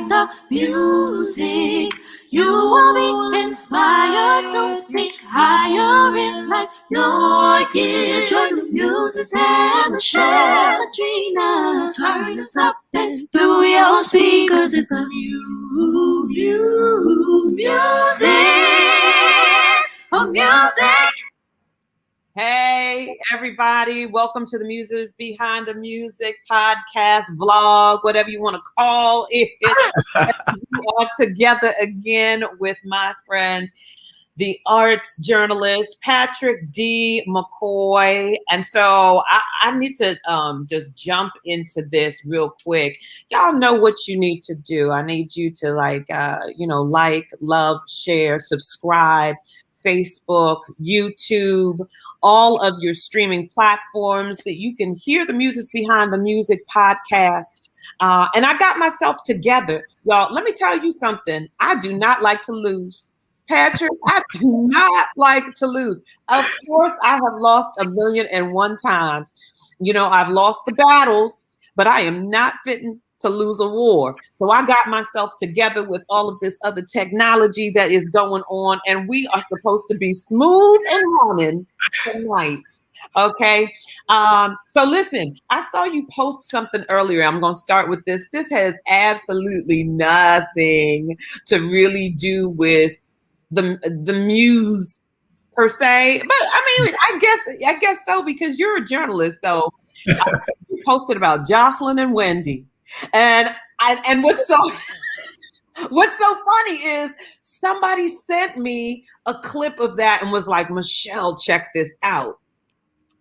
behind the music. You will be inspired to think higher in life. Your gift, join the music and Michelle, Gina. Turn us up and through your speakers is the music. Hey, everybody. Welcome to the Muses Behind the Music podcast, vlog, whatever you want to call it. We are together again with my friend, the arts journalist, Patrick D. McCoy. And so I need to just jump into this real quick. Y'all know what you need to do. I need you to like, love, share, subscribe. Facebook, YouTube, all of your streaming platforms that you can hear the Muses Behind the Music podcast. And I got myself together. Y'all, let me tell you something. I do not like to lose. Patrick, I do not like to lose. Of course, I have lost 1,000,001 times. You know, I've lost the battles, but I am not fitting to lose a war. So I got myself together with all of this other technology that is going on, and we are supposed to be smooth and running tonight. Okay. So listen, I saw you post something earlier. I'm going to start with this. This has absolutely nothing to really do with the muse per se, but I mean, I guess so, because you're a journalist. So you posted about Jocelyn and Wendy. And what's so funny is somebody sent me a clip of that and was like, Michelle, check this out.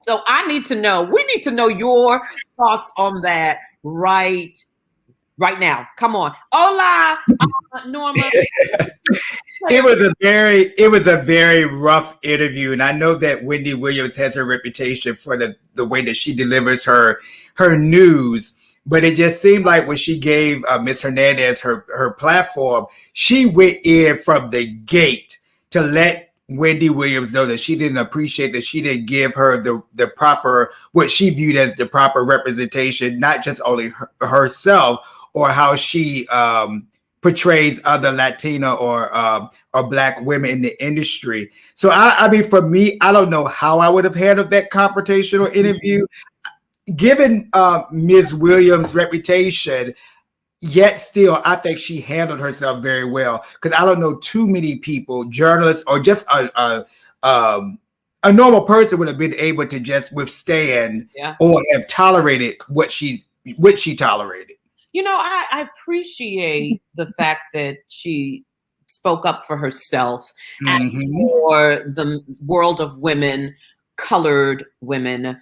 So we need to know your thoughts on that right now. Come on. Hola, Norma. It was a very rough interview, and I know that Wendy Williams has her reputation for the way that she delivers her news. But it just seemed like when she gave Ms. Hernandez her platform, she went in from the gate to let Wendy Williams know that she didn't appreciate, that she didn't give her the proper, what she viewed as the proper representation, not just only herself or how she portrays other Latina or Black women in the industry. So I mean, for me, I don't know how I would have handled that confrontational interview. Given Ms. Williams' reputation, yet still, I think she handled herself very well, because I don't know too many people, journalists or just a normal person, would have been able to just withstand or have tolerated what she tolerated. You know, I appreciate the fact that she spoke up for herself and for the world of women, colored women,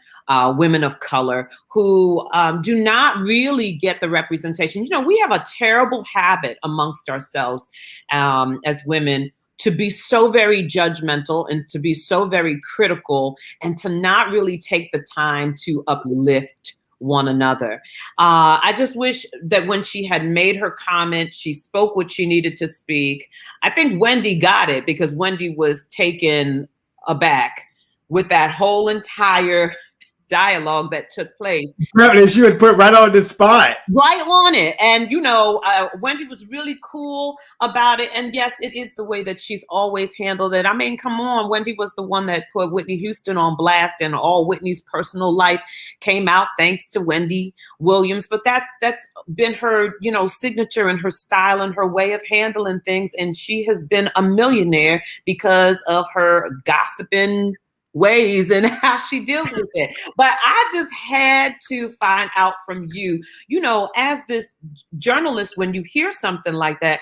women of color who do not really get the representation. You know, we have a terrible habit amongst ourselves as women to be so very judgmental and to be so very critical and to not really take the time to uplift one another. I just wish that when she had made her comment, she spoke what she needed to speak. I think Wendy got it, because Wendy was taken aback with that whole entire dialogue that took place. She was put right on the spot. Right on it. And, you know, Wendy was really cool about it. And yes, it is the way that she's always handled it. I mean, come on. Wendy was the one that put Whitney Houston on blast, and all Whitney's personal life came out thanks to Wendy Williams. But that's been her, you know, signature and her style and her way of handling things. And she has been a millionaire because of her gossiping ways and how she deals with it. But I just had to find out from you, you know, as this journalist, when you hear something like that,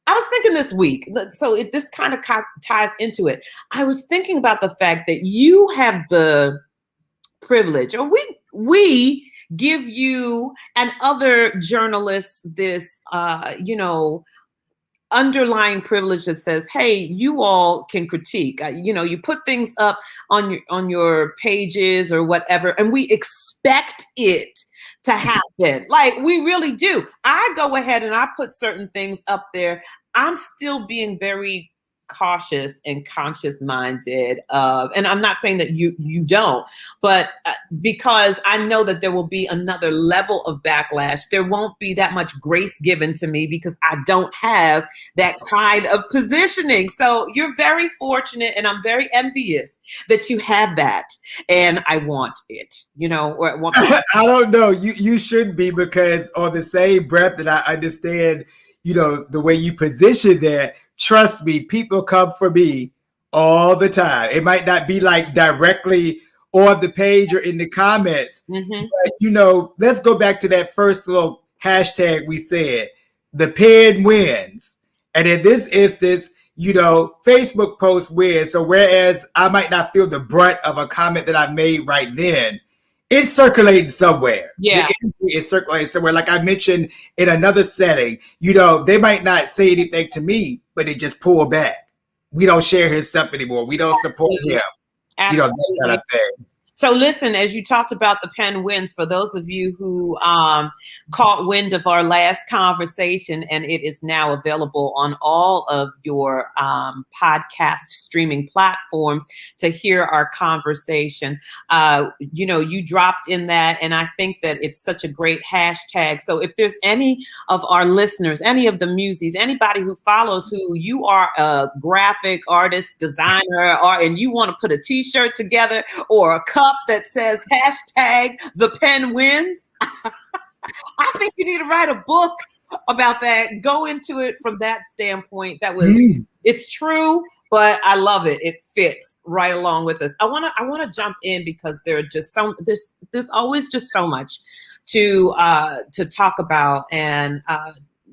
I was thinking this week, so this kind of ties into it. I was thinking about the fact that you have the privilege, or we give you and other journalists this, underlying privilege that says, hey, you all can critique. You put things up on your pages or whatever, and we expect it to happen. Like, we really do. I go ahead and I put certain things up there. I'm still being very cautious and conscious minded of, and I'm not saying that you don't, but because I know that there will be another level of backlash. There won't be that much grace given to me because I don't have that kind of positioning. So you're very fortunate, and I'm very envious that you have that, and I want it, or I want. I don't know. You should be, because on the same breath that I understand, the way you position that, trust me, people come for me all the time. It might not be like directly on the page or in the comments, but let's go back to that first little hashtag we said, the pen wins. And in this instance, Facebook post wins. So whereas I might not feel the brunt of a comment that I made right then, it's circulating somewhere. Yeah. It's circulating somewhere. Like I mentioned in another setting, they might not say anything to me, but they just pull back. We don't share his stuff anymore. We don't support him. Absolutely. That kind of thing. So listen, as you talked about the pen wins, for those of you who caught wind of our last conversation, and it is now available on all of your podcast streaming platforms to hear our conversation. You dropped in that, and I think that it's such a great hashtag. So if there's any of our listeners, any of the muses, anybody who follows who you are a graphic artist, designer, and you want to put a t-shirt together or a cup that says hashtag the pen wins, I think you need to write a book about that. Go into it from that standpoint. It's true, but I love it. It fits right along with us. I want to jump in because there are just there's always just so much to talk about, and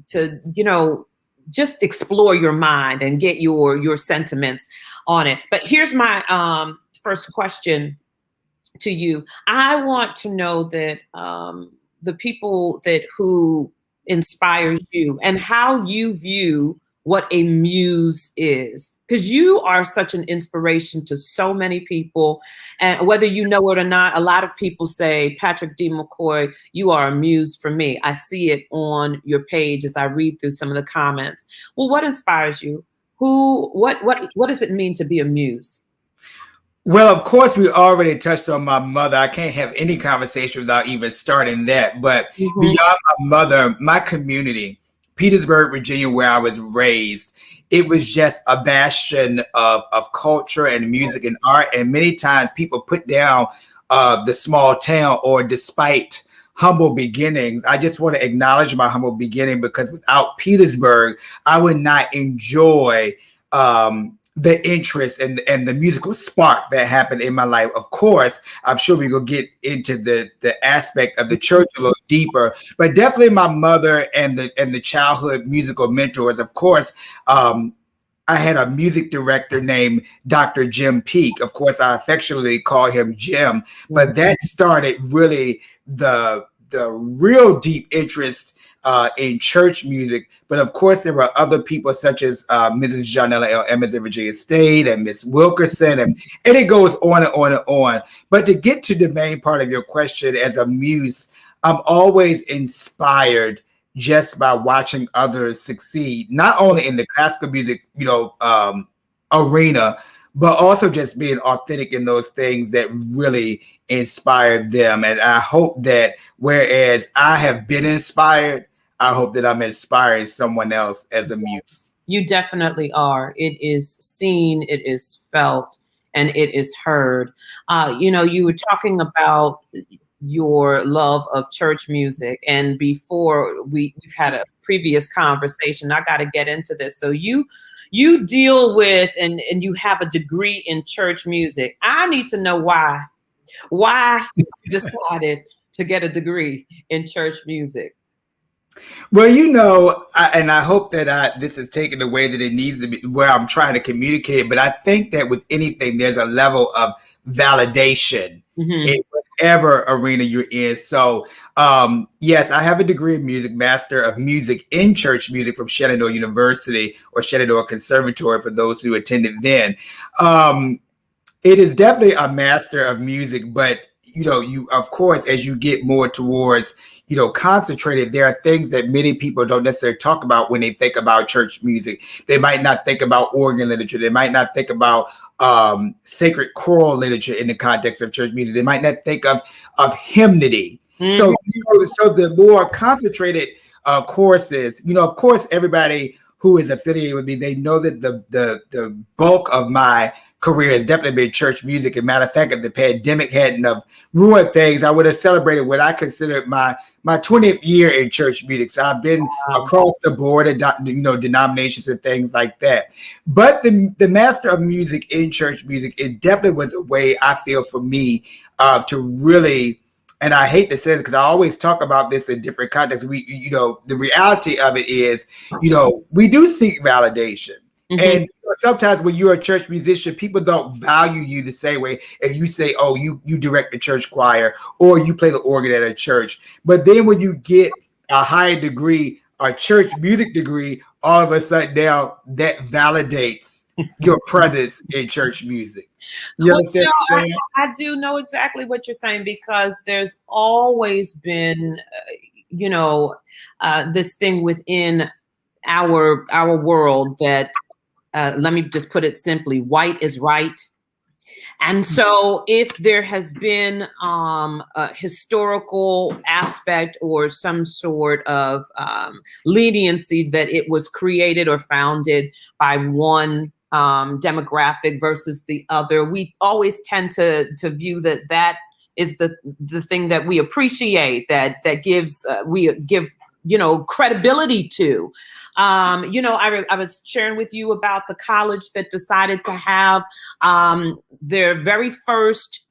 to just explore your mind and get your sentiments on it. But here's my first question to you. I want to know that the people who inspires you and how you view what a muse is, because you are such an inspiration to so many people. And whether you know it or not, a lot of people say, Patrick D. McCoy, you are a muse for me. I see it on your page as I read through some of the comments. Well, what inspires you? What does it mean to be a muse? Well, of course, we already touched on my mother. I can't have any conversation without even starting that. But beyond my mother, my community, Petersburg, Virginia, where I was raised, it was just a bastion of culture and music and art. And many times people put down the small town, or despite humble beginnings. I just want to acknowledge my humble beginning, because without Petersburg, I would not enjoy the interest and the musical spark that happened in my life. Of course, I'm sure we're going to get into the aspect of the church a little deeper, but definitely my mother and the childhood musical mentors. Of course, I had a music director named Dr. Jim Peak. Of course, I affectionately call him Jim, but that started really the real deep interest in church music. But of course, there were other people such as Mrs. Janella L. Emmons at Virginia State, and Miss Wilkerson, and it goes on and on and on. But to get to the main part of your question, as a muse, I'm always inspired just by watching others succeed, not only in the classical music, arena, but also just being authentic in those things that really inspired them. And I hope that whereas I have been inspired, I hope that I'm inspiring someone else as a muse. You definitely are. It is seen, it is felt, and it is heard. You were talking about your love of church music, and before we've had a previous conversation, I got to get into this. So you deal with and you have a degree in church music. I need to know why you decided to get a degree in church music. Well, and I hope that this is taken the way that it needs to be, where I'm trying to communicate it. But I think that with anything, there's a level of validation in whatever arena you're in. So, yes, I have a degree in music, Master of Music in Church Music from Shenandoah University, or Shenandoah Conservatory for those who attended then. It is definitely a Master of Music, but you of course, as you get more towards, concentrated, there are things that many people don't necessarily talk about when they think about church music. They might not think about organ literature. They might not think about sacred choral literature in the context of church music. They might not think of hymnody. So the more concentrated courses, of course, everybody who is affiliated with me, they know that the bulk of my career has definitely been church music. As a matter of fact, if the pandemic hadn't have ruined things, I would have celebrated what I considered my 20th year in church music. So I've been across the board and denominations and things like that. But the master of music in church music, it definitely was a way, I feel, for me to really, and I hate to say it because I always talk about this in different contexts. The reality of it is, we do seek validation. And sometimes when you're a church musician, people don't value you the same way if you say, oh, you direct the church choir or you play the organ at a church. But then when you get a higher degree, a church music degree, all of a sudden now that validates your presence in church music. I do know exactly what you're saying, because there's always been, this thing within our world that, let me just put it simply, white is right. And so if there has been a historical aspect or some sort of leniency that it was created or founded by one demographic versus the other, we always tend to view that is the thing that we appreciate, that gives we give credibility to. I was sharing with you about the college that decided to have their very first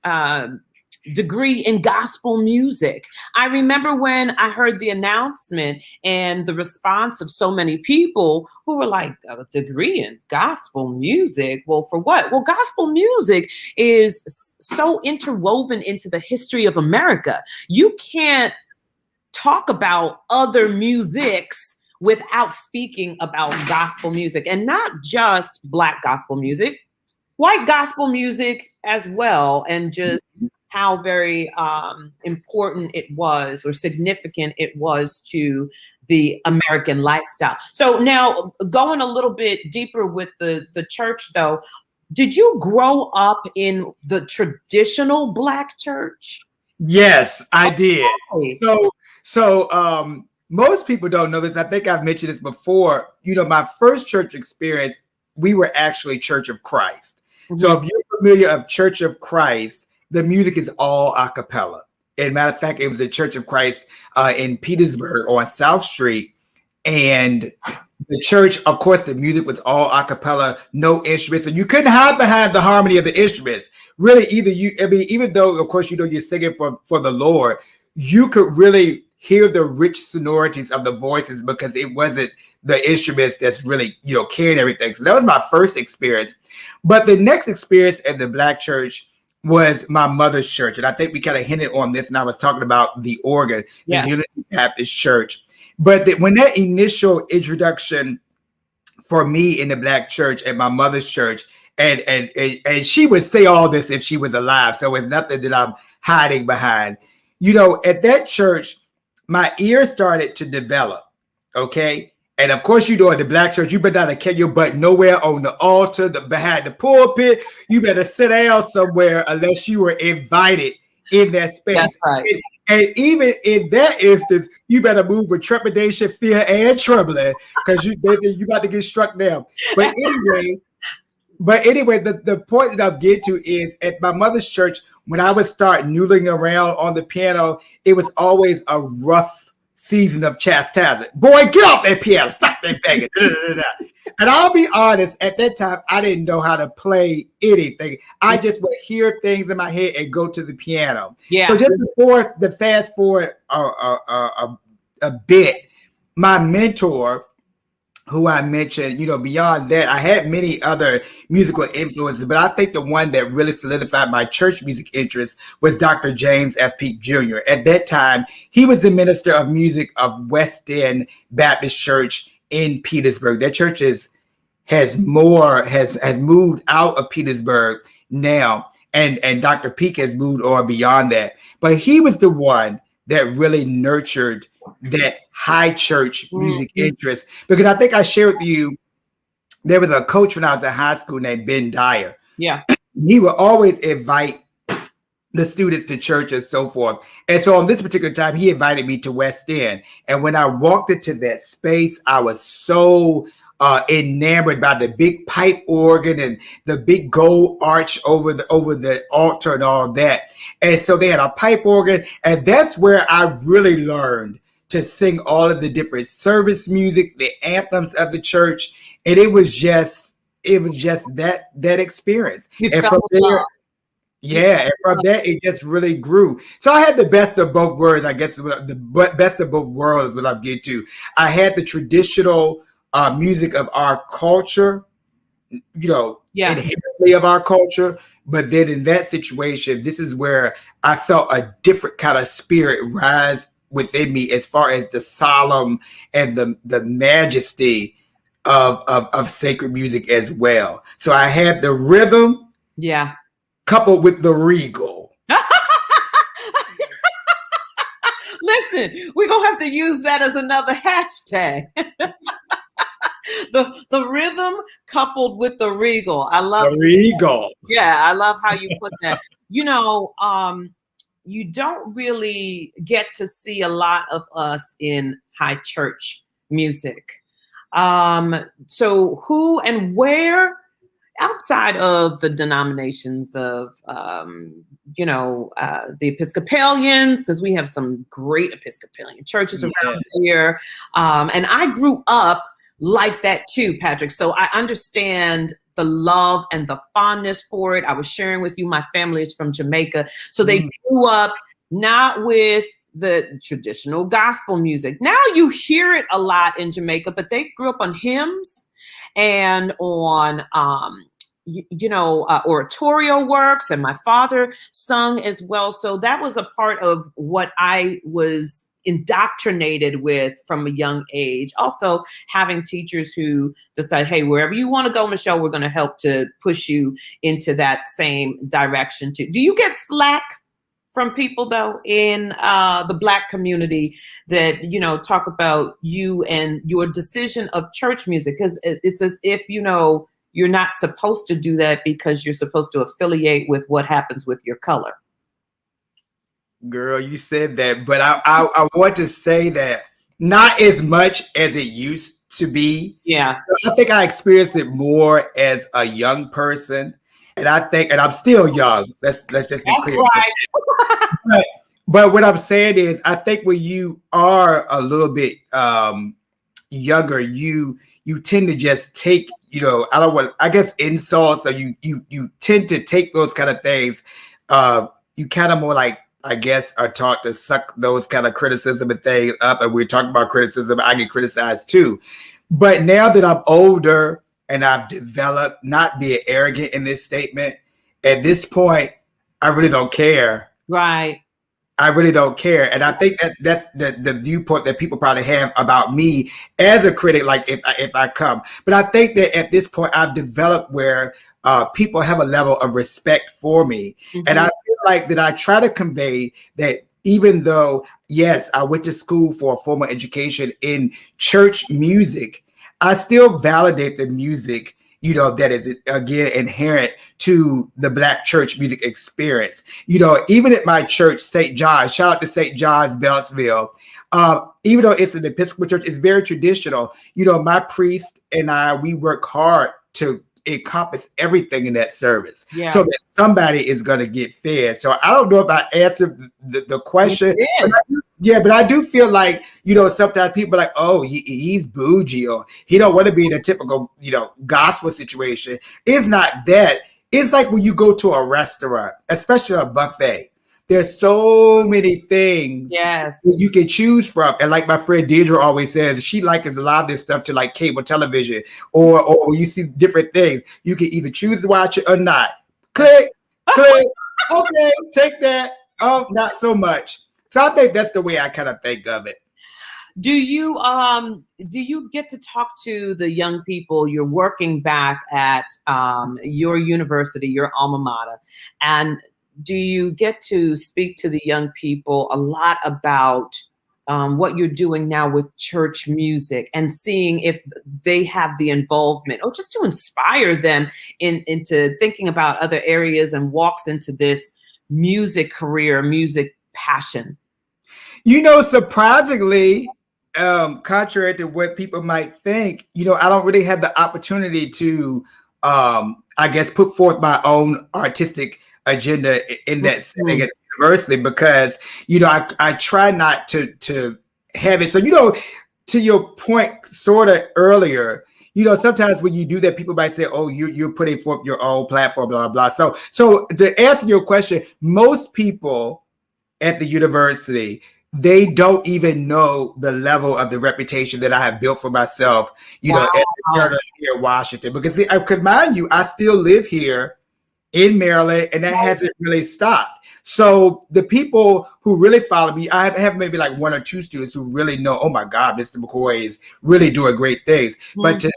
degree in gospel music. I remember when I heard the announcement and the response of so many people who were like, a degree in gospel music? Well, for what? Well, gospel music is so interwoven into the history of America. You can't talk about other musics without speaking about gospel music, and not just Black gospel music, white gospel music as well, and just how very important it was or significant it was to the American lifestyle. So now going a little bit deeper with the church though, did you grow up in the traditional Black church? Yes, I did. So most people don't know this. I think I've mentioned this before. My first church experience, we were actually Church of Christ. So if you're familiar of Church of Christ, the music is all a cappella. And matter of fact, it was the Church of Christ in Petersburg on South Street. And the church, of course, the music was all a cappella, no instruments. And you couldn't hide behind the harmony of the instruments. Really, even though, of course, you're singing for the Lord, you could really hear the rich sonorities of the voices because it wasn't the instruments that's really, carrying everything. So that was my first experience. But the next experience at the Black church was my mother's church. And I think we kind of hinted on this, and I was talking about the organ, the Unity Baptist Church. But when that initial introduction for me in the Black church at my mother's church, and she would say all this if she was alive, so it's nothing that I'm hiding behind. At that church, my ear started to develop, okay? And of course, in the Black church, you better not carry your butt nowhere on the altar, behind the pulpit. You better sit down somewhere unless you were invited in that space. That's right. And even in that instance, you better move with trepidation, fear, and trembling, because you about to get struck down. But anyway, the point that I'm getting to is at my mother's church, when I would start noodling around on the piano, it was always a rough season of chastisement. Boy, get off that piano. Stop that banging. And I'll be honest, at that time, I didn't know how to play anything. I just would hear things in my head and go to the piano. Yeah. So just before the fast forward a bit, my mentor, who I mentioned, beyond that, I had many other musical influences, but I think the one that really solidified my church music interest was Dr. James F. Peake Jr. At that time, he was the minister of music of West End Baptist Church in Petersburg. That church has moved out of Petersburg now. and Dr. Peak has moved on beyond that. But he was the one that really nurtured that high church music interest, because I think I shared with you, there was a coach when I was in high school named Ben Dyer. Yeah. He would always invite the students to church and so forth. And so on this particular time, he invited me to West End. And when I walked into that space, I was so enamored by the big pipe organ and the big gold arch over the altar and all that. And so they had a pipe organ, and that's where I really learned to sing all of the different service music, the anthems of the church. And it was just that experience. And from there, and from that, it just really grew. So I had the best of both worlds, I guess, the best of both worlds, what I'm getting to. I had the traditional music of our culture, inherently of our culture. But then in that situation, this is where I felt a different kind of spirit rise within me, as far as the solemn and the majesty of sacred music as well. So I had the rhythm, coupled with the regal. Listen, we're gonna have to use that as another hashtag. The rhythm coupled with the regal. I love the regal. Yeah, I love how you put that. You don't really get to see a lot of us in high church music. So who and where, outside of the denominations of, the Episcopalians, because we have some great Episcopalian churches around here. And I grew up like that too, Patrick. So I understand the love and the fondness for it. I was sharing with you, my family is from Jamaica. So they grew up not with the traditional gospel music. Now you hear it a lot in Jamaica, but they grew up on hymns and on, oratorio works, and my father sung as well. So that was a part of what I was indoctrinated with from a young age. Also having teachers who decide, hey, wherever you want to go, Michelle, we're going to help to push you into that same direction too. Do you get slack from people though in the Black community that, talk about you and your decision of church music? Because it's as if, you're not supposed to do that because you're supposed to affiliate with what happens with your color. Girl, you said that, but I want to say that not as much as it used to be. Yeah. I think I experienced it more as a young person. And I'm still young. Let's just be clear. Right. But what I'm saying is, I think when you are a little bit younger, you tend to just take, insults, or you tend to take those kind of things. You kind of more like, I guess, are taught to suck those kind of criticism and things up. And we're talking about criticism. I get criticized too. But now that I'm older and I've developed, not being arrogant in this statement, at this point, I really don't care. Right. I really don't care. And I think that's the viewpoint that people probably have about me as a critic, like if I come. But I think that at this point, I've developed where people have a level of respect for me. Mm-hmm. And I feel like that I try to convey that even though, yes, I went to school for a formal education in church music, I still validate the music, that is, again, inherent to the Black church music experience. Even at my church, St. John's, shout out to St. John's, Beltsville, even though it's an Episcopal church, it's very traditional. My priest and I, we work hard to encompass everything in that service, so that somebody is going to get fed. So I don't know if I answered the question. But I do feel like, sometimes people are like, oh, he's bougie, or he don't want to be in a typical, gospel situation. It's not that. It's like when you go to a restaurant, especially a buffet, there's so many things you can choose from. And like my friend Deidre always says, she likens a lot of this stuff to like cable television, or you see different things. You can either choose to watch it or not. Click. Okay, take that. Oh, not so much. So I think that's the way I kind of think of it. Do you get to talk to the young people? You're working back at your university, your alma mater, and do you get to speak to the young people a lot about what you're doing now with church music and seeing if they have the involvement or just to inspire them into thinking about other areas and walks into this music career, music passion? Surprisingly, contrary to what people might think, I don't really have the opportunity to, I guess, put forth my own artistic agenda in that setting at the university because, I try not to have it. So, to your point sort of earlier, sometimes when you do that, people might say, oh, you're putting forth your own platform, blah, blah, blah. So to answer your question, most people at the university, they don't even know the level of the reputation that I have built for myself, at the University here in Washington. Because see, I could mind you, I still live here in Maryland, and that hasn't really stopped. So the people who really follow me, I have maybe like one or two students who really know, oh my God, Mr. McCoy is really doing great things. But to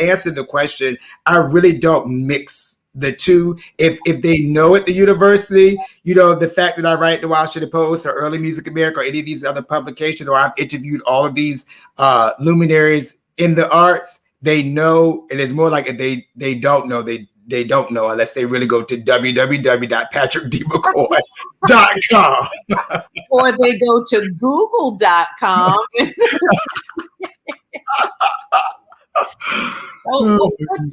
answer the question, I really don't mix the two. If they know at the university, the fact that I write the Washington Post or Early Music America or any of these other publications, or I've interviewed all of these luminaries in the arts, they know. And it's more like if they don't know, they don't know unless they really go to www.patrickdmccoy.com. Or they go to google.com. So what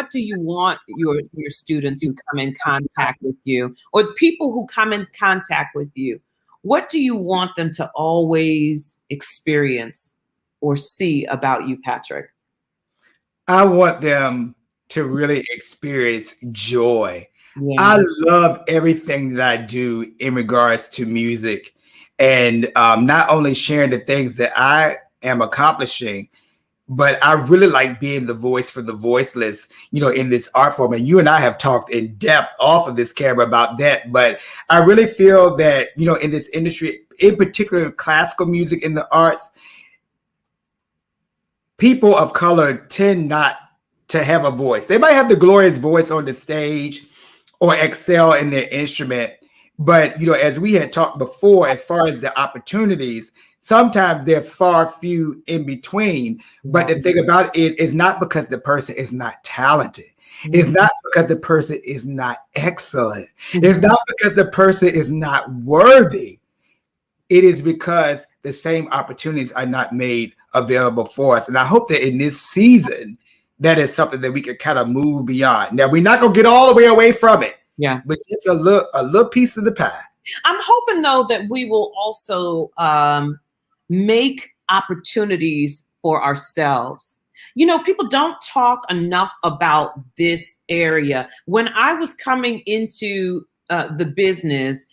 do you want your students who come in contact with you, or people who come in contact with you, what do you want them to always experience or see about you, Patrick? I want them to really experience joy. Yeah. I love everything that I do in regards to music, and not only sharing the things that I am accomplishing, but I really like being the voice for the voiceless, in this art form. And you and I have talked in depth off of this camera about that. But I really feel that, in this industry, in particular, classical music in the arts, people of color tend not to have a voice. They might have the glorious voice on the stage or excel in their instrument. But, as we had talked before, as far as the opportunities, sometimes they're far few in between. But the thing about it is not because the person is not talented. It's not because the person is not excellent. It's not because the person is not worthy. It is because the same opportunities are not made available for us. And I hope that in this season, that is something that we can kind of move beyond. Now, we're not going to get all the way away from it. Yeah. But it's a little piece of the pie. I'm hoping, though, that we will also make opportunities for ourselves. People don't talk enough about this area. When I was coming into the business,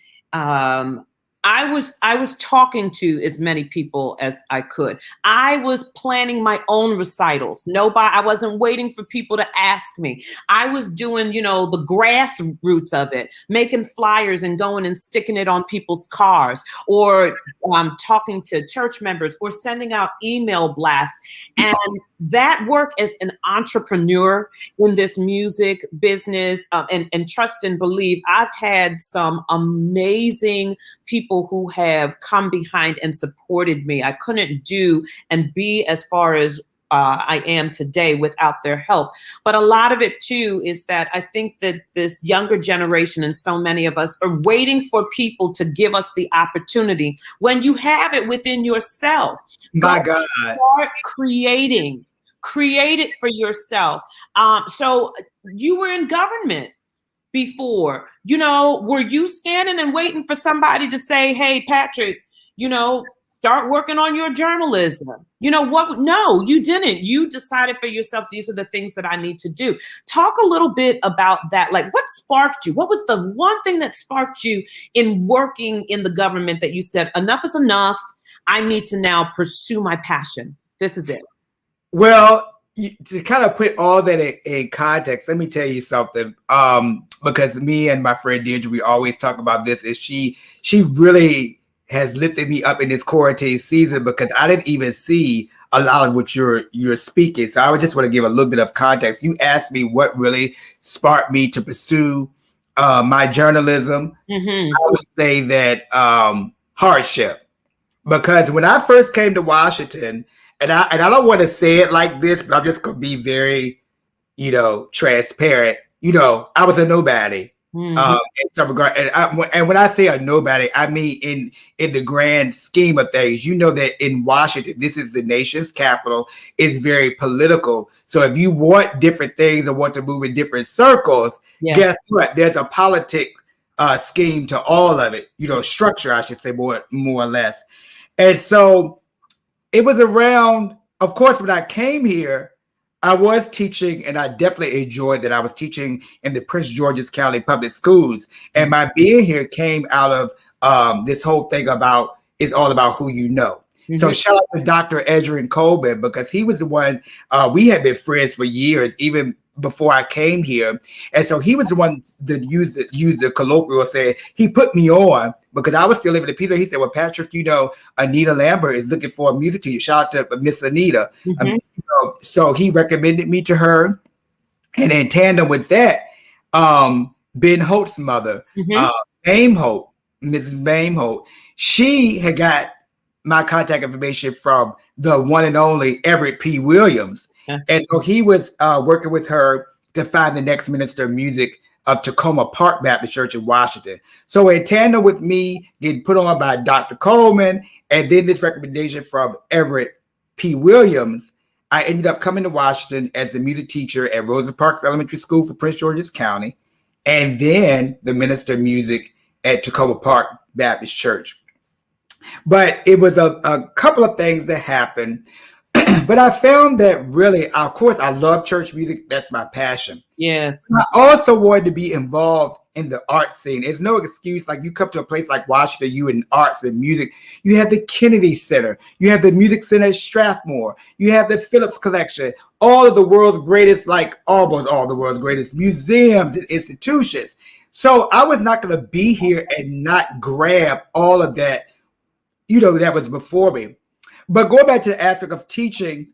I was talking to as many people as I could. I was planning my own recitals. I wasn't waiting for people to ask me. I was doing, the grassroots of it, making flyers and going and sticking it on people's cars, or talking to church members, or sending out email blasts. And that work as an entrepreneur in this music business, and trust and believe, I've had some amazing people who have come behind and supported me. I couldn't do and be as far as I am today without their help. But a lot of it too is that I think that this younger generation, and so many of us, are waiting for people to give us the opportunity when you have it within yourself. My God. Start creating. Create it for yourself. So you were in government before, were you standing and waiting for somebody to say, hey, Patrick, start working on your journalism? What? No, you didn't. You decided for yourself, these are the things that I need to do. Talk a little bit about that. Like, what sparked you? What was the one thing that sparked you in working in the government that you said, enough is enough. I need to now pursue my passion. This is it. Well, to kind of put all that in context, let me tell you something. Because me and my friend Deirdre, we always talk about this, is she really has lifted me up in this quarantine season, because I didn't even see a lot of what you're speaking. So I would just want to give a little bit of context. You asked me what really sparked me to pursue my journalism. Mm-hmm. I would say that hardship, because when I first came to Washington, and I don't want to say it like this, but I'm just going to be very, transparent. I was a nobody. Mm-hmm. In some regard, and when I say a nobody, I mean in the grand scheme of things. That in Washington, this is the nation's capital. It's very political. So if you want different things or want to move in different circles, guess what? There's a politic scheme to all of it. Structure, I should say, more or less. And so it was around. Of course, when I came here, I was teaching, and I definitely enjoyed that. I was teaching in the Prince George's County Public Schools, and my being here came out of this whole thing about it's all about who you know. Mm-hmm. So shout out to Dr. Edrin Coleman, because he was the one, we had been friends for years, even before I came here. And so he was the one that used the colloquial saying, he put me on because I was still living in Peter. He said, well, Patrick, Anita Lambert is looking for a music teacher. Shout out to Miss Anita. Mm-hmm. So he recommended me to her. And in tandem with that, Ben Holt's mother, Mame Holt, Mrs. Mame Holt, she had got my contact information from the one and only Everett P. Williams. And so he was working with her to find the next minister of music of Tacoma Park Baptist Church in Washington. So in tandem with me getting put on by Dr. Coleman, and then this recommendation from Everett P. Williams, I ended up coming to Washington as the music teacher at Rosa Parks Elementary School for Prince George's County, and then the minister of music at Tacoma Park Baptist Church. But it was a couple of things that happened. But I found that really, of course, I love church music. That's my passion. Yes. I also wanted to be involved in the art scene. It's no excuse. Like, you come to a place like Washington, you in arts and music. You have the Kennedy Center. You have the Music Center at Strathmore. You have the Phillips Collection. All of the world's greatest, like almost all the world's greatest museums and institutions. So I was not going to be here and not grab all of that, that was before me. But going back to the aspect of teaching,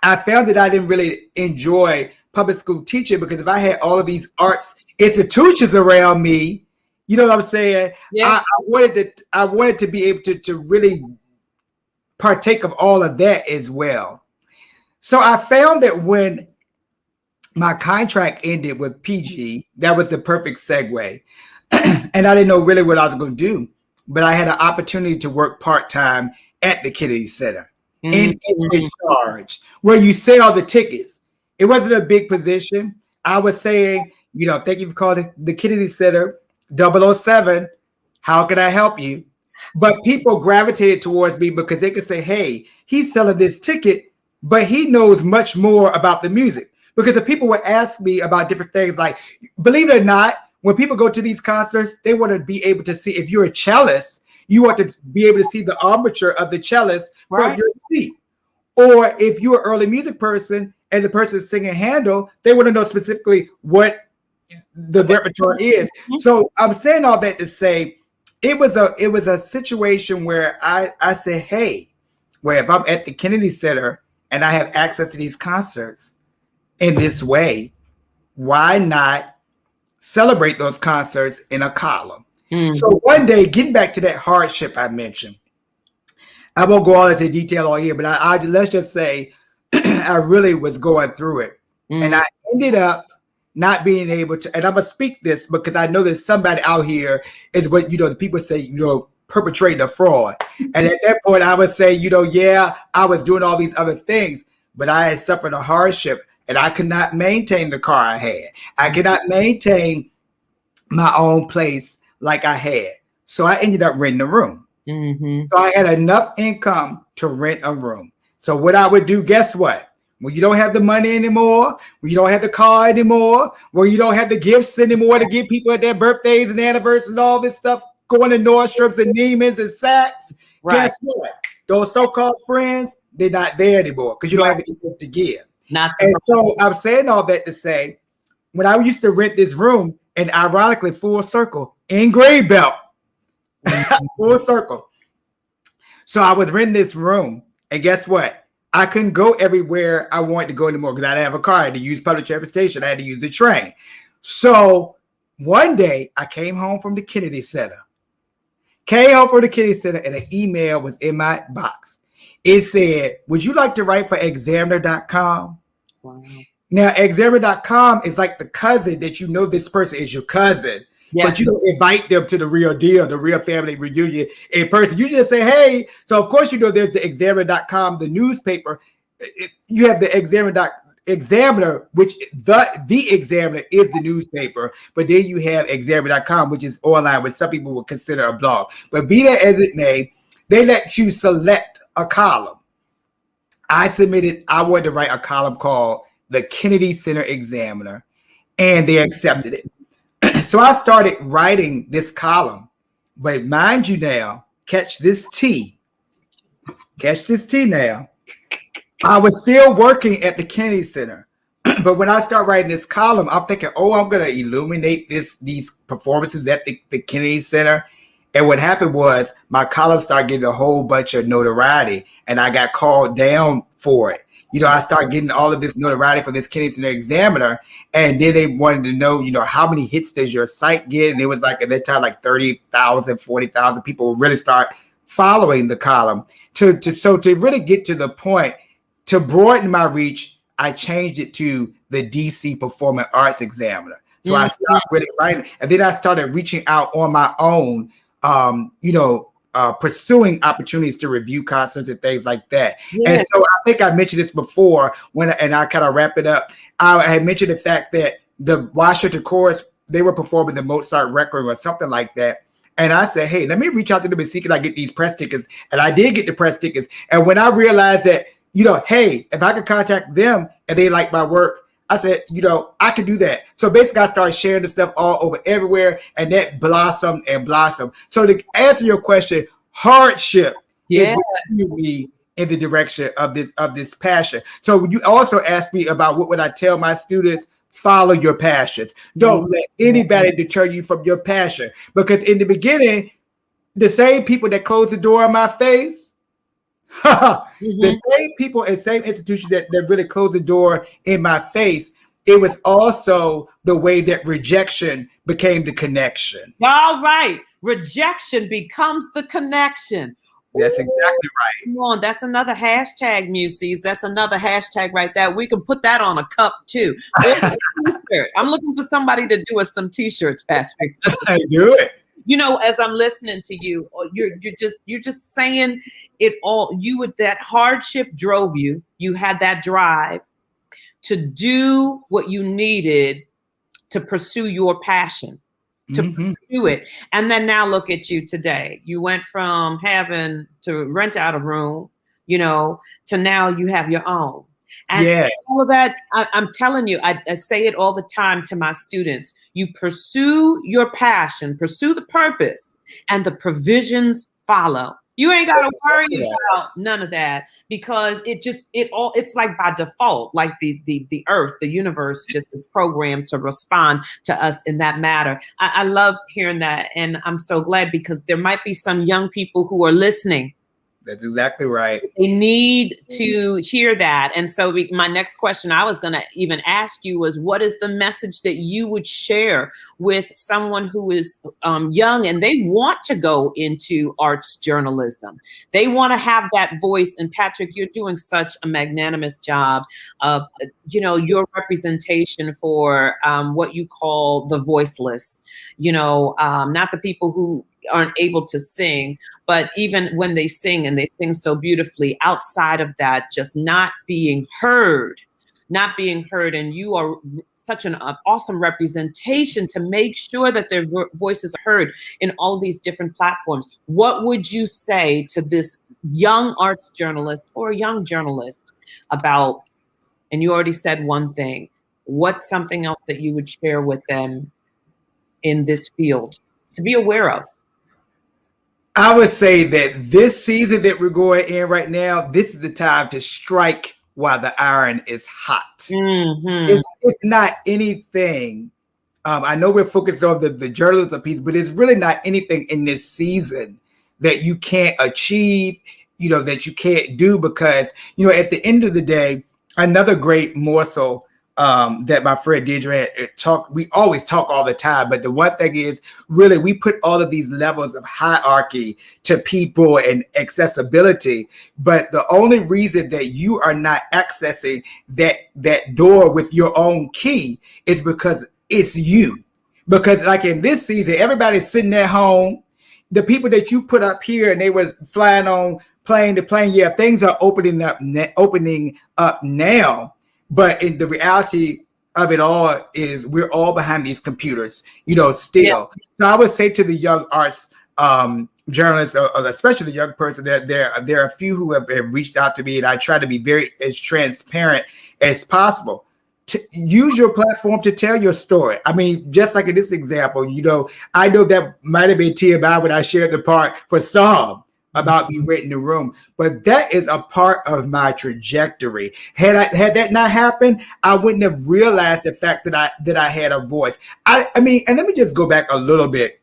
I found that I didn't really enjoy public school teaching, because if I had all of these arts institutions around me, you know what I'm saying? Yes. I wanted to be able to really partake of all of that as well. So I found that when my contract ended with PG, that was the perfect segue. And I didn't know really what I was going to do, but I had an opportunity to work part-time at the Kennedy Center in charge, where you sell the tickets. It wasn't a big position. I was saying, thank you for calling the Kennedy Center 007. How can I help you? But people gravitated towards me because they could say, hey, he's selling this ticket, but he knows much more about the music. Because if people would ask me about different things, like, believe it or not, when people go to these concerts, they want to be able to see, if you're a cellist, you want to be able to see the armature of the cellist from your seat. Or if you're an early music person and the person is singing Handel, they want to know specifically what the repertoire is. So I'm saying all that to say it was a situation where I said, hey, where if I'm at the Kennedy Center and I have access to these concerts in this way, why not celebrate those concerts in a column? So one day, getting back to that hardship I mentioned, I won't go all into detail all here, but I let's just say I really was going through it. And I ended up not being able to, and I'm going to speak this because I know that somebody out here is what, the people say, perpetrating a fraud. And at that point, I would say, yeah, I was doing all these other things, but I had suffered a hardship and I could not maintain the car I had. I could not maintain my own place like I had. So I ended up renting a room. So I had enough income to rent a room. So what I would do, guess what? When you don't have the money anymore, when you don't have the car anymore, when you don't have the gifts anymore to give people at their birthdays and anniversaries and all this stuff, going to Nordstrom's and Neiman's and Saks, guess what? Those so-called friends, they're not there anymore because you don't have anything to give. And so I'm saying all that to say, when I used to rent this room, and ironically, full circle, in Greenbelt, Full circle. So I was in this room, and guess what? I couldn't go everywhere I wanted to go anymore because I didn't have a car. I had to use public transportation. I had to use the train. So one day I came home from the Kennedy Center. And an email was in my box. It said, would you like to write for examiner.com? Wow. Now, examiner.com is like the cousin that you know this person is your cousin. Yeah. But you don't invite them to the real deal, the real family reunion in person. You just say, hey. So, of course, you know there's the examiner.com, the newspaper. You have the examiner, which the examiner is the newspaper. But then you have examiner.com, which is online, which some people would consider a blog. But be that as it may, they let you select a column. I wanted to write a column called the Kennedy Center Examiner, and they accepted it. So I started writing this column, but mind you now, catch this tea now. I was still working at the Kennedy Center, but when I start writing this column, I'm thinking, I'm going to illuminate these performances at the Kennedy Center. And what happened was my column started getting a whole bunch of notoriety, and I got called down for it. I started getting all of this notoriety for this Kennedy Center Examiner, and then they wanted to know, how many hits does your site get? And it was like at that time, like 30,000, 40,000 people would really start following the column. So to really get to the point, to broaden my reach, I changed it to the DC Performing Arts Examiner. So I started really writing, and then I started reaching out on my own, pursuing opportunities to review concerts and things like that. Yes. And so I think I mentioned this before and I kind of wrap it up. I had mentioned the fact that the Washington Chorus, they were performing the Mozart record or something like that. And I said, hey, let me reach out to them and see can I get these press tickets. And I did get the press tickets. And when I realized that, hey, if I could contact them and they like my work, I said, I can do that. So basically, I started sharing the stuff all over everywhere, and that blossomed and blossomed. So to answer your question, hardship is what leading me in the direction of this passion. So you also asked me about what would I tell my students? Follow your passions. Don't let anybody deter you from your passion. Because in the beginning, the same people that closed the door in my face, the same people and same institutions that really closed the door in my face, it was also the way that rejection became the connection. All right. Rejection becomes the connection. That's exactly right. Come on, that's another hashtag, Muses. That's another hashtag right there. We can put that on a cup too. I'm looking for somebody to do us some t-shirts, Patrick. I do it. As I'm listening to you, you're just saying it all. That hardship drove you. You had that drive to do what you needed to pursue your passion, to pursue it. And then now look at you today. You went from having to rent out a room, to now you have your own. And all of that, I'm telling you, I say it all the time to my students. You pursue your passion, pursue the purpose, and the provisions follow. You ain't got to worry about none of that because it's like by default, like the earth, the universe just is programmed to respond to us in that matter. I love hearing that. And I'm so glad because there might be some young people who are listening. That's exactly right. They need to hear that. And so my next question I was going to even ask you was, what is the message that you would share with someone who is young and they want to go into arts journalism? They want to have that voice. And Patrick, you're doing such a magnanimous job of, your representation for what you call the voiceless, not the people who aren't able to sing, but even when they sing and they sing so beautifully, outside of that, just not being heard. And you are such an awesome representation to make sure that their voices are heard in all of these different platforms. What would you say to this young arts journalist or young journalist about, and you already said one thing, what's something else that you would share with them in this field to be aware of? I would say that this season that we're going in right now, this is the time to strike while the iron is hot. It's not anything I know we're focused on the journalism piece, but it's really not anything in this season that you can't achieve, that you can't do, because, at the end of the day, another great morsel that my friend Deidre had we always talk all the time, but the one thing is, really, we put all of these levels of hierarchy to people and accessibility, but the only reason that you are not accessing that door with your own key is because it's you. Because like in this season, everybody's sitting at home. The people that you put up here and they were flying on plane to plane, yeah, things are opening up now. But in the reality of it all is we're all behind these computers, still. Yes. So I would say to the young arts journalists, or especially the young person, there are a few who have reached out to me, and I try to be very as transparent as possible. To use your platform to tell your story. I mean, just like in this example, I know that might have been TMI when I shared the part for some about me renting the room, but that is a part of my trajectory. Had that not happened, I wouldn't have realized the fact that I had a voice. I mean, and let me just go back a little bit.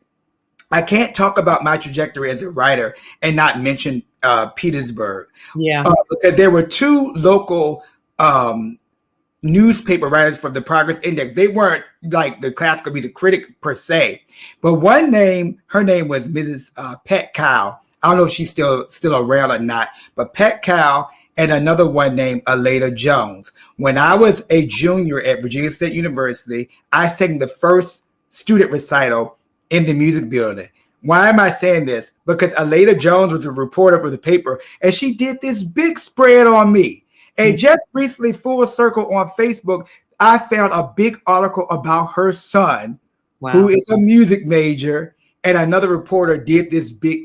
I can't talk about my trajectory as a writer and not mention Petersburg. Yeah, because there were two local newspaper writers from the Progress Index. They weren't like the classical music critic per se, but her name was Mrs. Pat Kyle. I don't know if she's still around or not, but Pat Kyle and another one named Aleda Jones. When I was a junior at Virginia State University, I sang the first student recital in the music building. Why am I saying this? Because Aleda Jones was a reporter for the paper, and she did this big spread on me. And just recently, full circle on Facebook, I found a big article about her son, who is a music major, and another reporter did this big,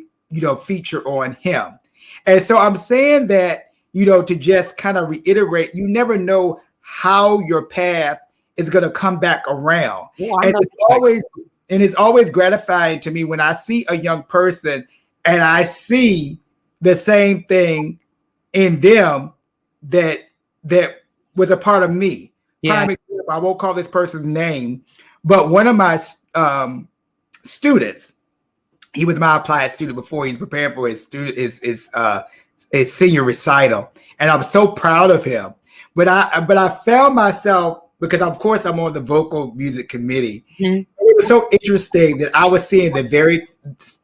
feature on him. And so I'm saying that, to just kind of reiterate, you never know how your path is going to come back around. Yeah, and it's always gratifying to me when I see a young person and I see the same thing in them that was a part of me. Yeah. I won't call this person's name, but one of my students, he was my applied student before he's preparing for his senior recital, and I'm so proud of him. But I found myself, because of course I'm on the vocal music committee. Mm-hmm. It was so interesting that I was seeing the very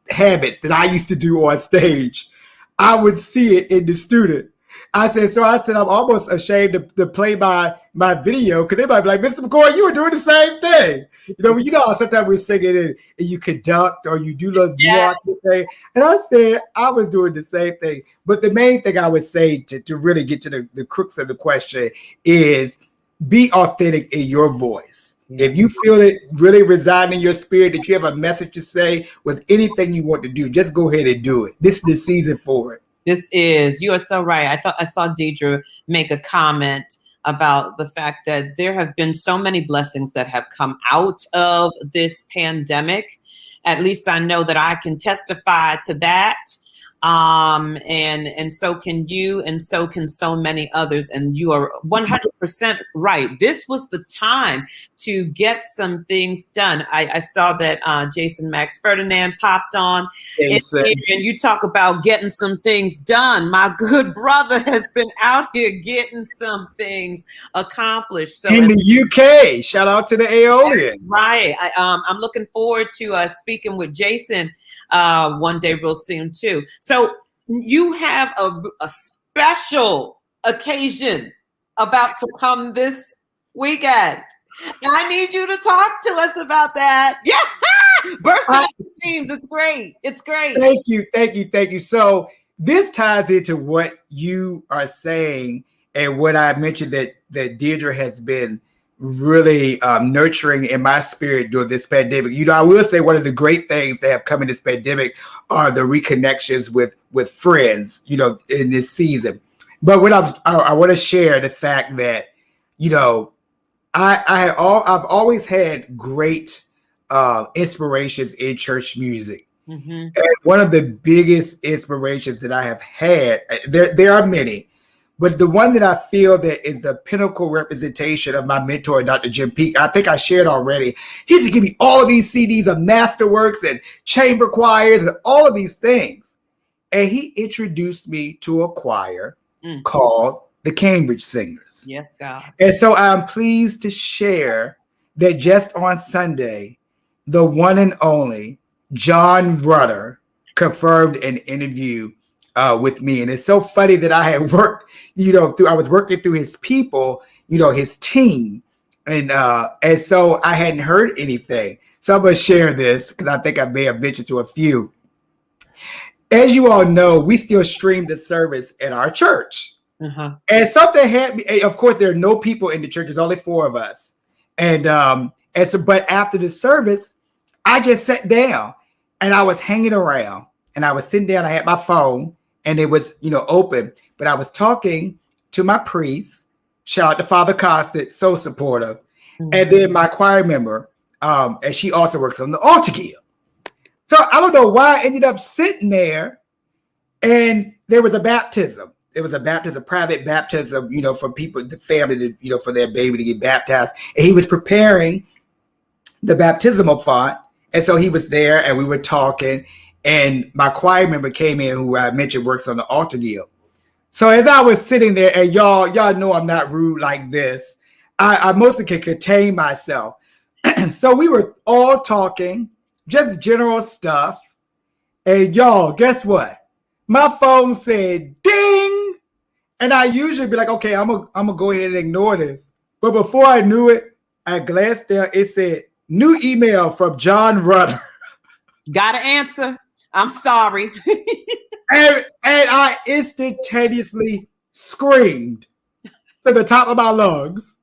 habits that I used to do on stage. I would see it in the student. I said, I'm almost ashamed to play my video, because they might be like, Mr. McCoy, you were doing the same thing. Sometimes we're singing and you conduct or you do the nuance thing. And I said, I was doing the same thing. But the main thing I would say to really get to the crux of the question is be authentic in your voice. Yeah. If you feel it really reside in your spirit, that you have a message to say with anything you want to do, just go ahead and do it. This is the season for it. You are so right. I saw Deidre make a comment about the fact that there have been so many blessings that have come out of this pandemic. At least I know that I can testify to that. And so can you, and so can so many others. And you are 100% right. This was the time to get some things done. I saw that Jason Max Ferdinand popped on, and you talk about getting some things done. My good brother has been out here getting some things accomplished. So in the UK, shout out to the Aeolian. Right. I'm looking forward to speaking with Jason one day real soon too. So you have a special occasion about to come this weekend. I need you to talk to us about that. Yeah, bursting at the seams. It's great. It's great. Thank you. So this ties into what you are saying and what I mentioned that Deidre has been really nurturing in my spirit during this pandemic. I will say one of the great things that have come in this pandemic are the reconnections with friends, in this season. But what I want to share the fact that, I've always had great inspirations in church music. Mm-hmm. And one of the biggest inspirations that I have had, there are many, But the one that I feel that is the pinnacle representation of my mentor, Dr. Jim Peake, I think I shared already. He used to give me all of these CDs of masterworks and chamber choirs and all of these things. And he introduced me to a choir called the Cambridge Singers. Yes, God. And so I'm pleased to share that just on Sunday, the one and only John Rudder confirmed an interview with me. And it's so funny that I had worked, I was working through his people, his team. And so I hadn't heard anything. So I'm going to share this because I think I may have mentioned to a few. As you all know, we still stream the service at our church. Uh-huh. And something had me, of course, there are no people in the church. There's only 4 of us. But after the service, I just sat down and I was hanging around and I was sitting down. I had my phone and it was, open, but I was talking to my priest. Shout out to Father Costet, so supportive. Mm-hmm. And then my choir member, and she also works on the altar guild. So I don't know why I ended up sitting there and there was a baptism. It was a baptism, private baptism, for people, the family, for their baby to get baptized. And he was preparing the baptismal font. And so he was there and we were talking. And my choir member came in, who I mentioned works on the altar guild. So as I was sitting there, and y'all know I'm not rude like this, I mostly can contain myself. So we were all talking, just general stuff. And y'all, guess what? My phone said ding. And I usually be like, okay, I'm gonna go ahead and ignore this. But before I knew it, I glanced down, it said, new email from John Rudder. Gotta answer. I'm sorry. and I instantaneously screamed to the top of my lungs.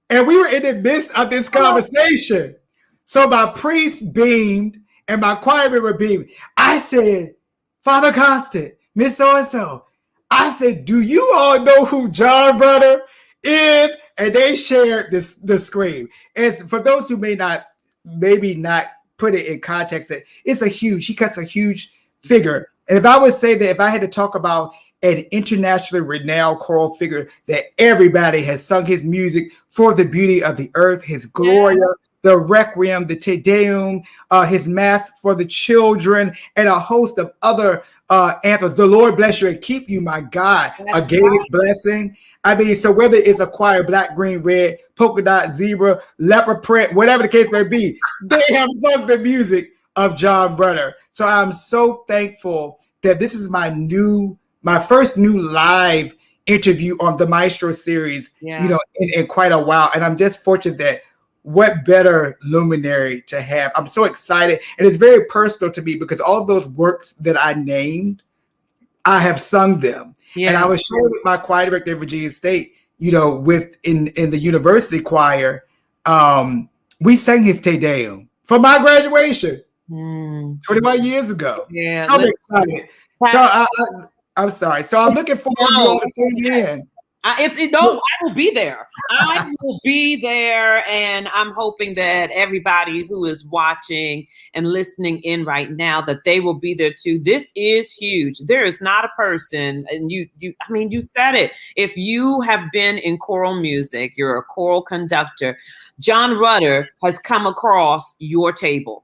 And we were in the midst of this conversation. So my priest beamed and my choir member beamed. I said, Father Constant, Miss So-and-so. I said, do you all know who John Rudder is? And they shared the scream. And for those who maybe not put it in context, he cuts a huge figure. And if I would say that if I had to talk about an internationally renowned choral figure that everybody has sung his music for the beauty of the earth, his Gloria, the Requiem, the Te Deum, his Mass for the Children, and a host of other anthems. The Lord bless you and keep you, my God. That's a Gaelic blessing. I mean, so whether it's a choir, black, green, red, polka dot, zebra, leopard print, whatever the case may be, they have sung the music of John Rudder. So I'm so thankful that this is my first new live interview on the Maestro series, in quite a while. And I'm just fortunate that what better luminary to have. I'm so excited. And it's very personal to me because all of those works that I named, I have sung them. Yeah. And I was sharing with my choir director at Virginia State, in the university choir, we sang his Te Deum for my graduation 21 years ago. Yeah, I'm excited. So I'm sorry. So I'm looking forward to you all to tune in. I will be there. I will be there, and I'm hoping that everybody who is watching and listening in right now, that they will be there too. This is huge. There is not a person, and you said it. If you have been in choral music, you're a choral conductor, John Rudder has come across your table.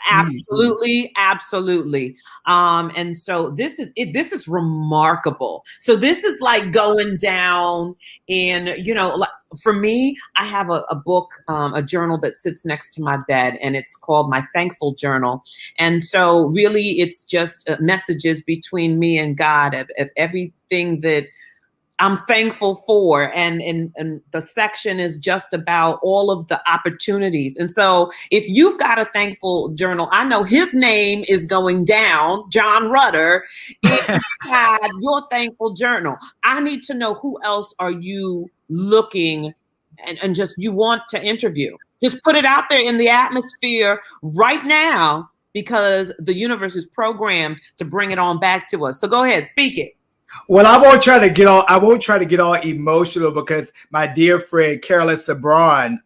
Absolutely, absolutely. And so this is remarkable. So this is like going down and, like for me, I have a book, a journal that sits next to my bed, and it's called My Thankful Journal. And so really it's just messages between me and God of everything that I'm thankful for. And the section is just about all of the opportunities. And so if you've got a thankful journal, I know his name is going down, John Rudder, inside your thankful journal. I need to know, who else are you looking and just you want to interview? Just put it out there in the atmosphere right now, because the universe is programmed to bring it on back to us. So go ahead, speak it. Well, I won't try to get all emotional because my dear friend Carolyn Sabron,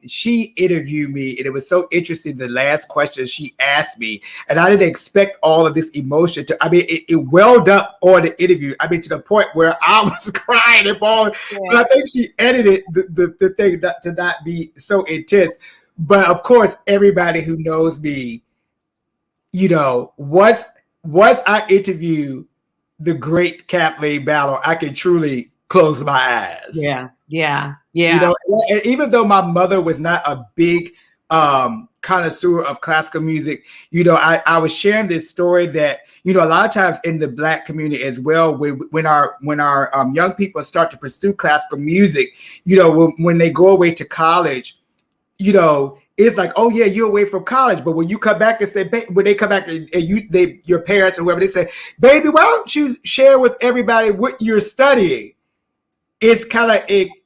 she interviewed me, and it was so interesting. The last question she asked me, and I didn't expect all of this emotion to. I mean, it welled up on the interview. I mean, to the point where I was crying and bawling. Yeah. But I think she edited the thing to not be so intense. But of course, everybody who knows me, once I interview the great Kathleen Battle, I can truly close my eyes. Yeah. And even though my mother was not a big connoisseur of classical music, I was sharing this story that a lot of times in the Black community as well, when our young people start to pursue classical music, when they go away to college, it's like, oh yeah, you're away from college. But when you come back and say, when they come back and your parents or whoever, they say, baby, why don't you share with everybody what you're studying? It's kind of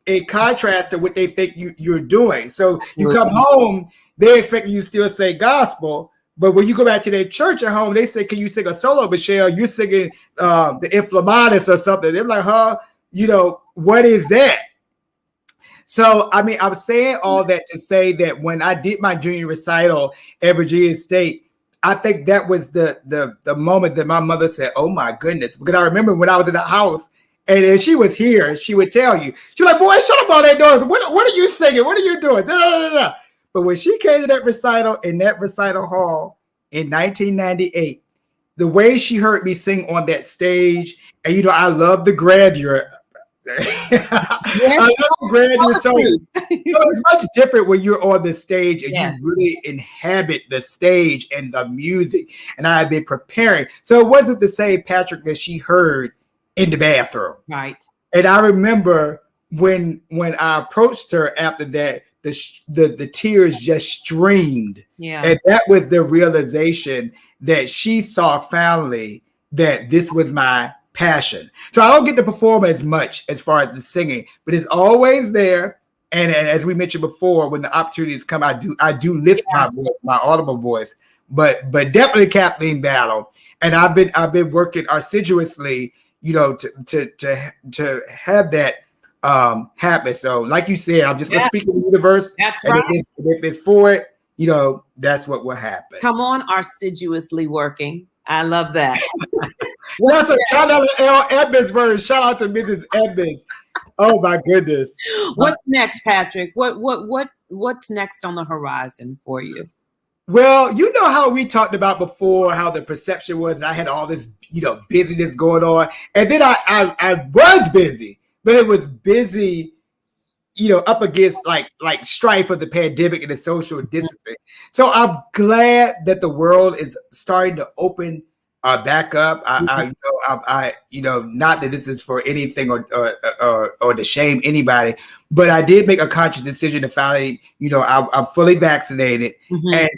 a contrast to what they think you're doing. So you come home, they expect you to still say gospel. But when you go back to their church at home, they say, can you sing a solo, Michelle? You're singing the Inflammatus or something. They're like, what is that? So, I mean, I'm saying all that to say that when I did my junior recital at Virginia State, I think that was the moment that my mother said, oh my goodness. Because I remember when I was in the house and she was here, she would tell you, she was like, boy, shut up all that noise. What are you singing? What are you doing? Da, da, da, da. But when she came to that recital in that recital hall in 1998, the way she heard me sing on that stage, and I love the grandeur. I love grandeur. So it's much different when you're on the stage and you really inhabit the stage and the music. And I had been preparing. So it wasn't the same Patrick that she heard in the bathroom. Right. And I remember when I approached her after that, the tears just streamed. Yeah. And that was the realization that she saw finally that this was my passion. So I don't get to perform as much as far as the singing, but it's always there. And as we mentioned before, when the opportunities come, I do lift my voice, my audible voice, but definitely Kathleen Battle. And I've been working assiduously, to have that happen. So like you said, I'm just gonna speak to the universe. That's and right. If it's for it, that's what will happen. Come on, assiduously working. I love that. That's a shout out to L. Edmonds version. Shout out to Mrs. Edmonds. Oh my goodness. What's next, Patrick? What's next on the horizon for you? Well, you know how we talked about before, how the perception was I had all this, busyness going on. And then I was busy, but it was busy, up against like strife of the pandemic and the social distancing. So I'm glad that the world is starting to open back up. I not that this is for anything or to shame anybody, but I did make a conscious decision to finally, I'm fully vaccinated, and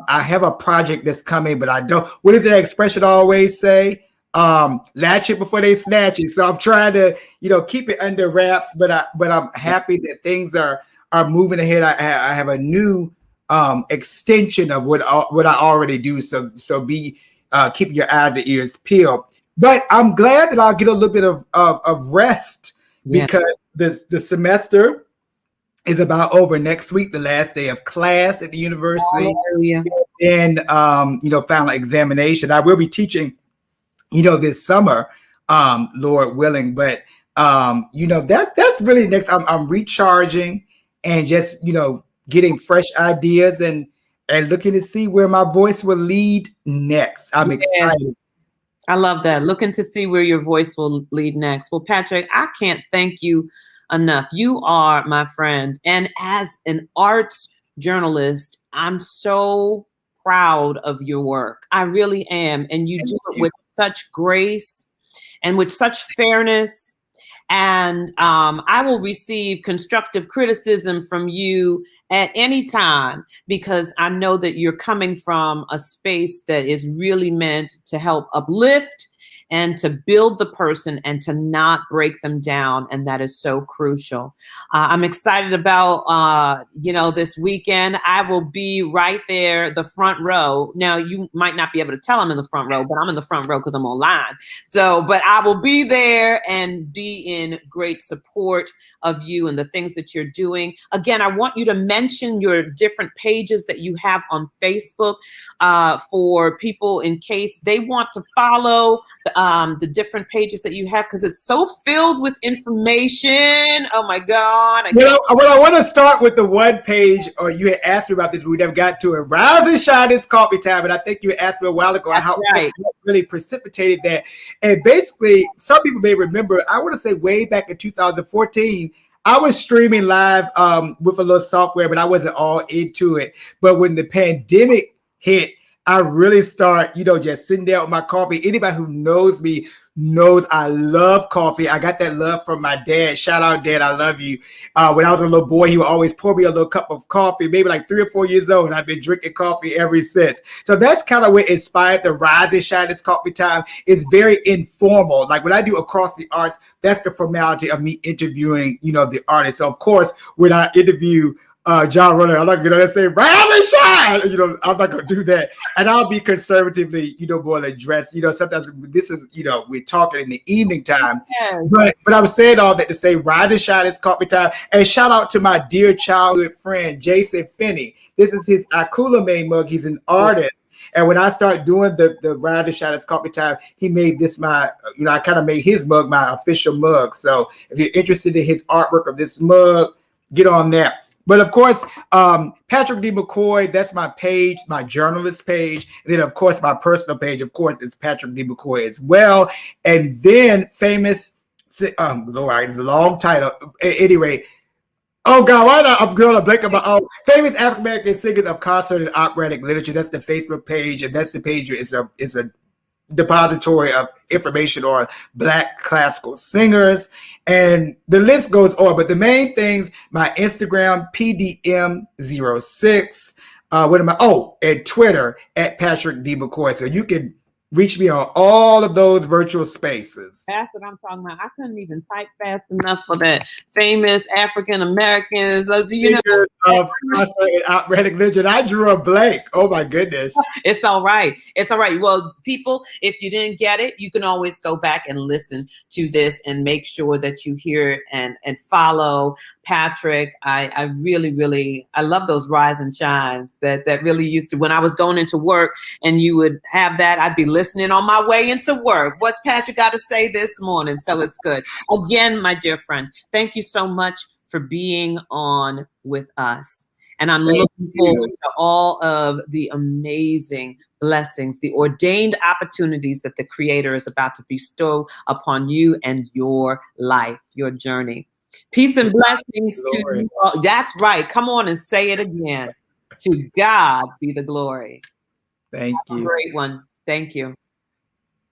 I have a project that's coming, but I don't. What is that expression I always say? Latch it before they snatch it. So I'm trying to, keep it under wraps, but I'm happy that things are moving ahead. I have a new extension of what I already do. So be keep your eyes and ears peeled. But I'm glad that I'll get a little bit of rest because the semester is about over next week, the last day of class at the university. And final examination. I will be teaching this summer, Lord willing, but that's really next. I'm recharging and just getting fresh ideas and looking to see where my voice will lead next. I'm excited. I love that. Looking to see where your voice will lead next. Well, Patrick, I can't thank you enough. You are my friend, and as an arts journalist, I'm so proud of your work. I really am. And you do it with such grace and with such fairness. And I will receive constructive criticism from you at any time, because I know that you're coming from a space that is really meant to help uplift and to build the person and to not break them down. And that is so crucial. I'm excited about, this weekend. I will be right there, the front row. Now, you might not be able to tell I'm in the front row, but I'm in the front row because I'm online. So, but I will be there and be in great support of you and the things that you're doing. Again, I want you to mention your different pages that you have on Facebook for people in case they want to follow the different pages that you have, because it's so filled with information. Oh my God. Well, I want to start with the one page, or you had asked me about this, but we never got to it. Rise and Shine is coffee time. And I think you asked me a while ago how what really precipitated that. And basically, some people may remember, I want to say way back in 2014, I was streaming live with a little software, but I wasn't all into it. But when the pandemic hit, I really start, just sitting there with my coffee. Anybody who knows me knows I love coffee. I got that love from my dad. Shout out, Dad. I love you. When I was a little boy, he would always pour me a little cup of coffee, maybe like 3 or 4 years old. And I've been drinking coffee ever since. So that's kind of what inspired the Rise and Shine This Coffee Time. It's very informal. Like when I do Across the Arts, that's the formality of me interviewing, the artist. So of course, when I interview John Runner, I'm not going to say rise and shine. I'm not going to do that, and I'll be conservatively, more addressed. Sometimes this is, we're talking in the evening time, but I'm saying all that to say rise and shine. It's coffee time, and shout out to my dear childhood friend Jason Finney. This is his Akulame mug. He's an artist. And when I start doing the Rise and Shine It's Coffee Time, he made this I kind of made his mug my official mug. So if you're interested in his artwork of this mug, get on that. But of course, Patrick D. McCoy, that's my page, my journalist page. And then, of course, my personal page, of course, is Patrick D. McCoy as well. And then famous, Lord, it's a long title. Anyway, oh God, why not? I'm going to blank about famous African American singers of concert and operatic literature. That's the Facebook page, and that's the page. It's a depository of information on Black classical singers, and the list goes on. But the main things, my Instagram PDM06, and Twitter at Patrick D. McCoy. So you can reach me on all of those virtual spaces. That's what I'm talking about. I couldn't even type fast enough for that famous African Americans. Of operatic legend. I drew a blank. Oh my goodness. It's all right. It's all right. Well, people, if you didn't get it, you can always go back and listen to this and make sure that you hear it and follow Patrick. I really, really, I love those rise and shines that really used to, when I was going into work and you would have that, I'd be listening on my way into work. What's Patrick got to say this morning? So it's good. Again, my dear friend, thank you so much for being on with us. And I'm looking forward to all of the amazing blessings, the ordained opportunities that the Creator is about to bestow upon you and your life, your journey. Peace and blessings to you all. That's right. Come on and say it again. To God be the glory. Thank you. Great one. Thank you.